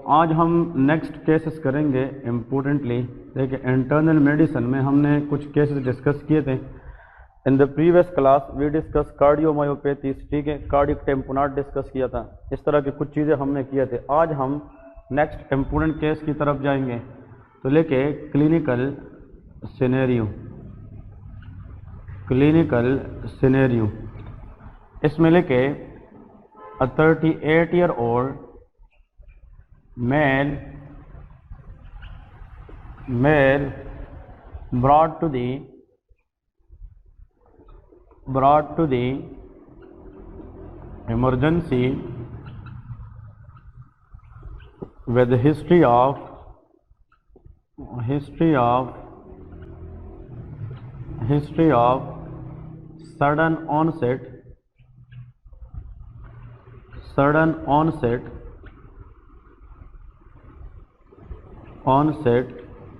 आज हम next cases करेंगे इम्पोर्टेंटली। देखिए इंटरनल मेडिसिन में हमने कुछ केसेस डिस्कस किए थे। In the previous class we discuss cardiomyopathies, ठीक है, कार्डियक टेम्पोनाट डिस्कस किया था। इस तरह की कुछ चीज़ें हमने किए थे। आज हम नेक्स्ट इम्पोर्टेंट केस की तरफ जाएंगे। तो लेके क्लिनिकल सिनेरियो इसमें लेके a 38-year-old male brought to the emergency with history of sudden onset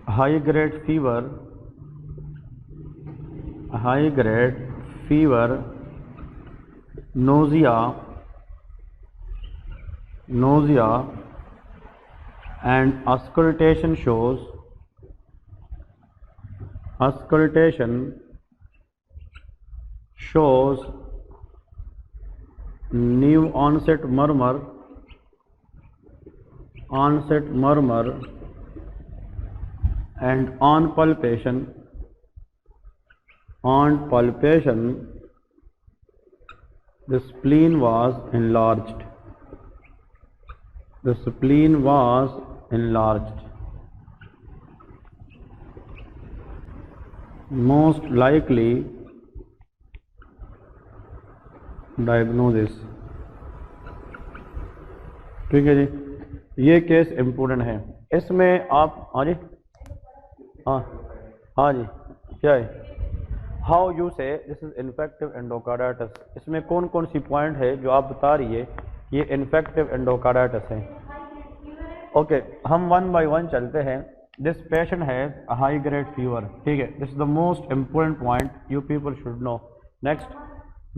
high grade fever, nausea and auscultation shows new onset murmur and on palpation the spleen was enlarged. Most likely diagnosis, ठीक है जी। ये case important है। इसमें आप हाँ जी क्या है, how you से दिस इज इन्फेक्टिव एंडोकार्डाइटिस। इसमें कौन कौन सी पॉइंट है जो आप बता रही है ये इन्फेक्टिव एंडोकार्डाइटिस है। ओके, हम वन बाय वन चलते हैं। This patient has a high grade fever, ठीक है, this is the most important point you people should know. Next,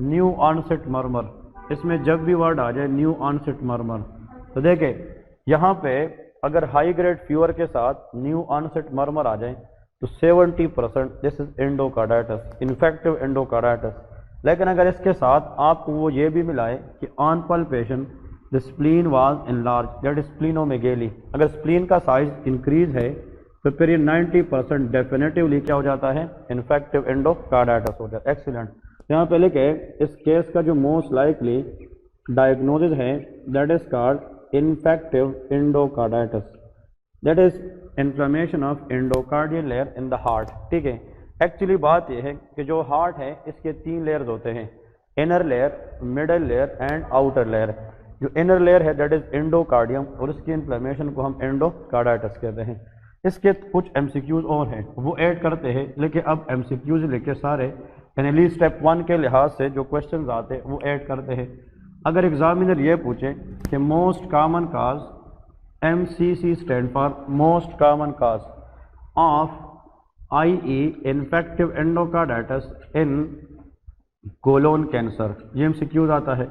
new onset murmur. इसमें जब भी वर्ड आ जाए न्यू ऑनसेट मर्मर, तो देखे यहाँ पे अगर हाई ग्रेड फीवर के साथ न्यू ऑनसेट मर्मर आ जाए तो 70% this is endocarditis, infective endocarditis. लेकिन अगर इसके साथ आपको वो ये भी मिलाए कि on palpation the spleen was enlarge, that is splenomegaly, अगर स्प्लीन का साइज इंक्रीज है तो फिर ये 90% डेफिनेटिवली क्या हो जाता है, इन्फेक्टिव एंडोकार्डाइटिस हो जाता है। एक्सीलेंट। यहाँ पे लिखे इस केस का जो मोस्ट लाइकली डायग्नोसिस है that is called infective endocarditis, that is inflammation of endocardial layer in the heart, ठीक है। एक्चुअली बात यह है कि जो हार्ट है इसके 3 लेयर्स होते हैं, inner layer, middle layer and outer layer. जो इनर लेयर है दैट इज एंडोकार्डियम और उसकी इन्फ्लेमेशन को हम एंडोकार्डाइटिस कहते हैं। इसके कुछ एमसीक्यूज और हैं वो ऐड करते हैं, लेकिन अब एमसीक्यूज लेके सारे यानी स्टेप 1 के लिहाज से जो क्वेश्चन आते हैं वो ऐड करते हैं। अगर एग्जामिनर ये पूछे कि most common cause, MCC stand for most common cause of IE infective endocarditis in colon cancer, ये MCQ आता है।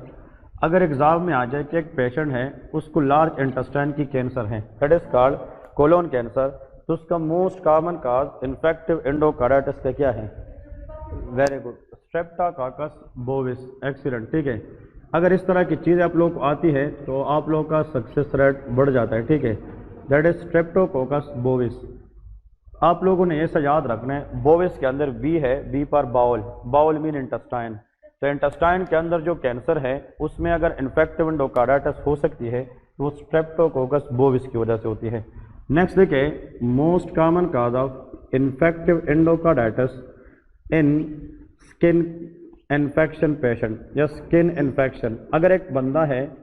अगर एग्जाम में आ जाए कि एक पेशेंट है उसको लार्ज इंटेस्टाइन की कैंसर है that is called colon cancer, तो उसका most common cause infective endocarditis का क्या है, very good, streptococcus bovis. Excellent, ठीक है। अगर इस तरह की चीज़ आप लोग को आती है तो आप लोगों का सक्सेस रेट बढ़ जाता है, ठीक है। That is Streptococcus bovis. आप लोगों ने ऐसा याद रखना है, बोविस के अंदर बी है, बी पर बाउल, बाउल मीन इंटेस्टाइन। तो इंटेस्टाइन के अंदर जो कैंसर है उसमें अगर इन्फेक्टिव एंडोकार्डाइटिस हो सकती है तो वो स्ट्रेप्टोकोकस बोविस की वजह से होती है। नेक्स्ट देखिए, most common cause of infective endocarditis in skin infection patient या स्किन इन्फेक्शन। अगर एक बंदा है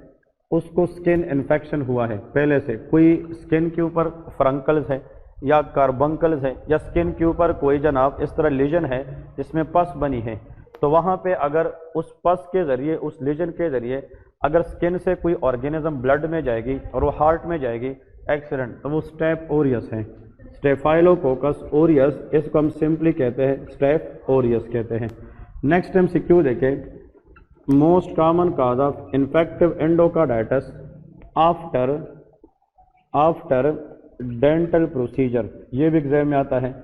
उसको स्किन इन्फेक्शन हुआ है पहले से, कोई स्किन के ऊपर फ्रंकल्स है या कार्बंकल्स है या स्किन के ऊपर कोई जनाब इस तरह लीजन है जिसमें पस बनी है, तो वहाँ पे अगर उस पस के ज़रिए, उस लीजन के ज़रिए अगर स्किन से कोई ऑर्गेनिज्म ब्लड में जाएगी और वो हार्ट में जाएगी, एक्सीडेंट, तो वो स्टेप ओरियस है, स्टेफाइलोकोकस ओरियस, इसको हम सिंपली कहते हैं स्टेप ओरियस कहते हैं। नेक्स्ट MCQ देखें, most common cause of infective endocarditis after after dental procedure, ये भी एग्जाम में आता है।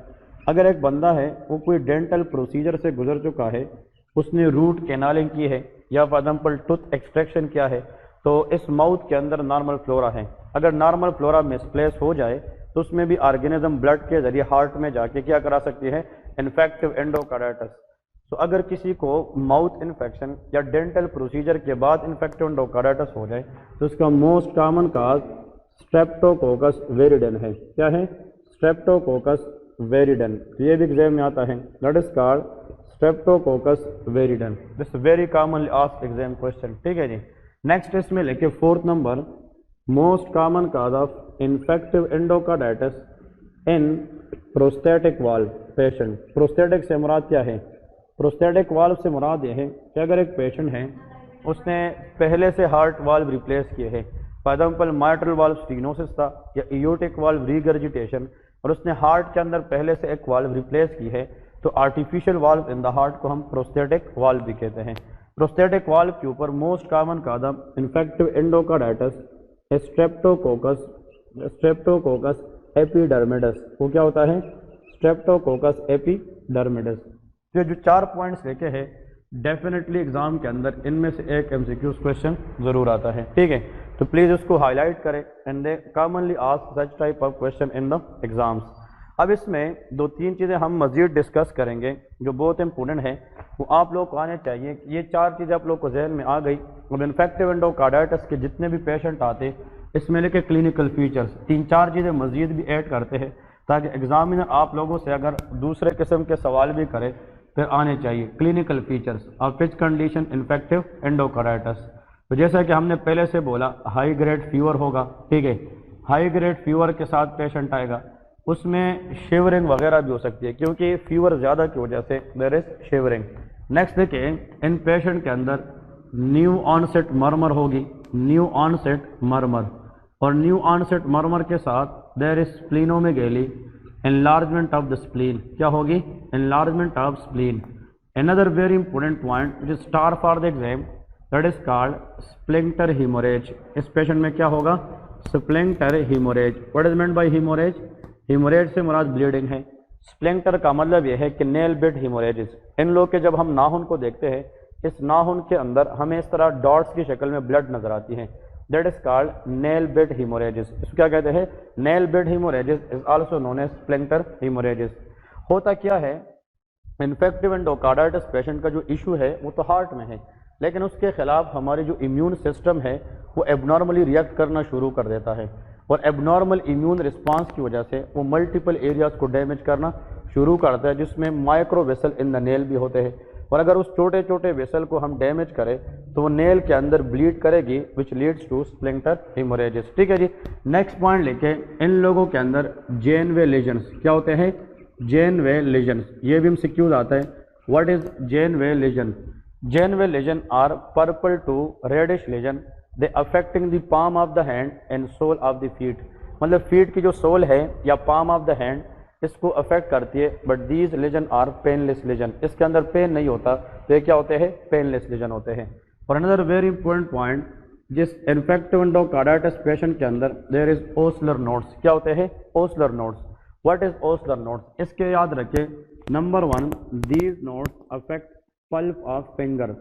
अगर एक बंदा है वो कोई डेंटल प्रोसीजर से गुजर चुका है, उसने रूट कैनालिंग की है या फॉर एग्जाम्पल टूथ एक्सट्रैक्शन किया है, तो इस माउथ के अंदर नॉर्मल फ्लोरा है। अगर नॉर्मल फ्लोरा मिसप्लेस हो जाए तो उसमें भी ऑर्गेनिज्म ब्लड के जरिए हार्ट में जाके क्या करा सकती है, इन्फेक्टिव एंडोकार्डाइटिस। तो अगर किसी को माउथ इन्फेक्शन या डेंटल प्रोसीजर के बाद इन्फेक्टिव एंडोकार्डाइटिस हो जाए तो इसका most common cause streptococcus viridans है। क्या है? Streptococcus viridans. तो ये भी एग्जाम में आता है, that is called streptococcus viridans. This very commonly asked exam question. ठीक है जी। नेक्स्ट इसमें लेके 4th number, most common cause of infective endocarditis in prosthetic valve patient. Prosthetic से मुराद क्या है? प्रोस्थेटिक वाल्व से मुराद यह है कि अगर एक पेशेंट है उसने पहले से हार्ट वाल्व रिप्लेस किए हैं, for example mitral valve stenosis था या इयोटिक वाल्व रीगर्जिटेशन, और उसने हार्ट के अंदर पहले से एक वाल्व रिप्लेस की है, तो artificial valve in the heart को हम प्रोस्थेटिक वाल्व भी कहते हैं। प्रोस्थेटिक वाल्व के ऊपर मोस्ट कॉमन कादम इन्फेक्टिव एंडोकार्डाइटिस स्ट्रेप्टोकोकस एपिडर्मिडस। वो क्या होता है? Streptococcus epidermidis. तो जो 4 पॉइंट्स लेके है, डेफिनेटली एग्जाम के अंदर इनमें से एक एमसीक्यूज क्वेश्चन जरूर आता है। ठीक है, तो प्लीज उसको हाईलाइट करें and they commonly ask such type of question in the exams. अब इसमें 2-3 चीज़ें हम मजीद डिस्कस करेंगे जो बहुत इंपॉर्टेंट है, वो आप लोग को आने चाहिए। ये 4 चीज़ें आप लोग को जहन में आ गई। अब इन्फेक्टिव एंडोकार्डाइटिस के जितने भी पेशेंट आते इसमें लेके क्लिनिकल फीचर्स 3-4 चीज़ें मजीद भी ऐड करते हैं, ताकि एग्जामिनर आप लोगों से अगर दूसरे किस्म के सवाल भी करे फिर आने चाहिए। Clinical features of which condition infective endocarditis. तो जैसा कि हमने पहले से बोला, हाई ग्रेड फीवर होगा। ठीक है, हाई ग्रेड फीवर के साथ पेशेंट आएगा, उसमें शिवरिंग वगैरह भी हो सकती है, क्योंकि फीवर ज़्यादा की वजह से देयर इज शिवरिंग। नेक्स्ट देखिए, इन पेशेंट के अंदर न्यू ऑनसेट मर्मर होगी, न्यू ऑनसेट मर्मर, और न्यू ऑनसेट मर्मर के साथ there is splenomegaly, enlargement of the spleen। क्या होगी? enlargement of spleen। another very important point which is star for the exam, that is called sphincter hemorrhage। इस patient में क्या होगा? sphincter hemorrhage। what is meant by hemorrhage? hemorrhage से मुराद bleeding है। sphincter का मतलब यह है कि nail bed hemorrhages। इन लोग के जब हम नाखून को देखते हैं, इस नाखून के अंदर हमें इस तरह डॉट्स की शक्ल में ब्लड नजर आती है, that is called nail bed haemorrhages. इसको क्या कहते हैं? Nail bed haemorrhages is also known as splinter haemorrhages. होता क्या है, इन्फेक्टिव एंडोकार्डाइटिस पेशेंट का जो इशू है वो तो हार्ट में है, लेकिन उसके खिलाफ हमारी जो इम्यून सिस्टम है वो एबनॉर्मली रिएक्ट करना शुरू कर देता है, और एबनॉर्मल इम्यून रिस्पांस की वजह से वो मल्टीपल एरियाज को डैमेज करना शुरू करता है, जिसमें micro vessel in the nail भी होते हैं। और अगर उस छोटे छोटे वेसल को हम डैमेज करें तो वो नेल के अंदर ब्लीड करेगी, विच लीड्स टू स्प्लिंटर हीमोरेजिस। ठीक है जी। नेक्स्ट पॉइंट लेके, इन लोगों के अंदर जेनवे लेजन्स क्या होते हैं? Janeway lesions. ये भी एमसीक्यूज आता है, what is Janeway lesion? Janeway lesion are purple to reddish lesion, they affecting the palm of the hand and sole of the feet. मतलब फीट की जो सोल है या पाम ऑफ द हैंड, इसको अफेक्ट करती है, but these lesion are painless lesion. इसके अंदर पेन नहीं होता, तो ये क्या होते हैं? पेनलेस लेजन होते हैं। और अनदर वेरी इंपॉर्टेंट पॉइंट, जिस इन्फेक्टिव एंडोकार्डाइटिस पेशेंट के अंदर देयर इज ओस्लर नोड्स। क्या होते हैं? Osler nodes. What is Osler nodes? इसके याद रखें, number 1, these nodes affect pulp of finger.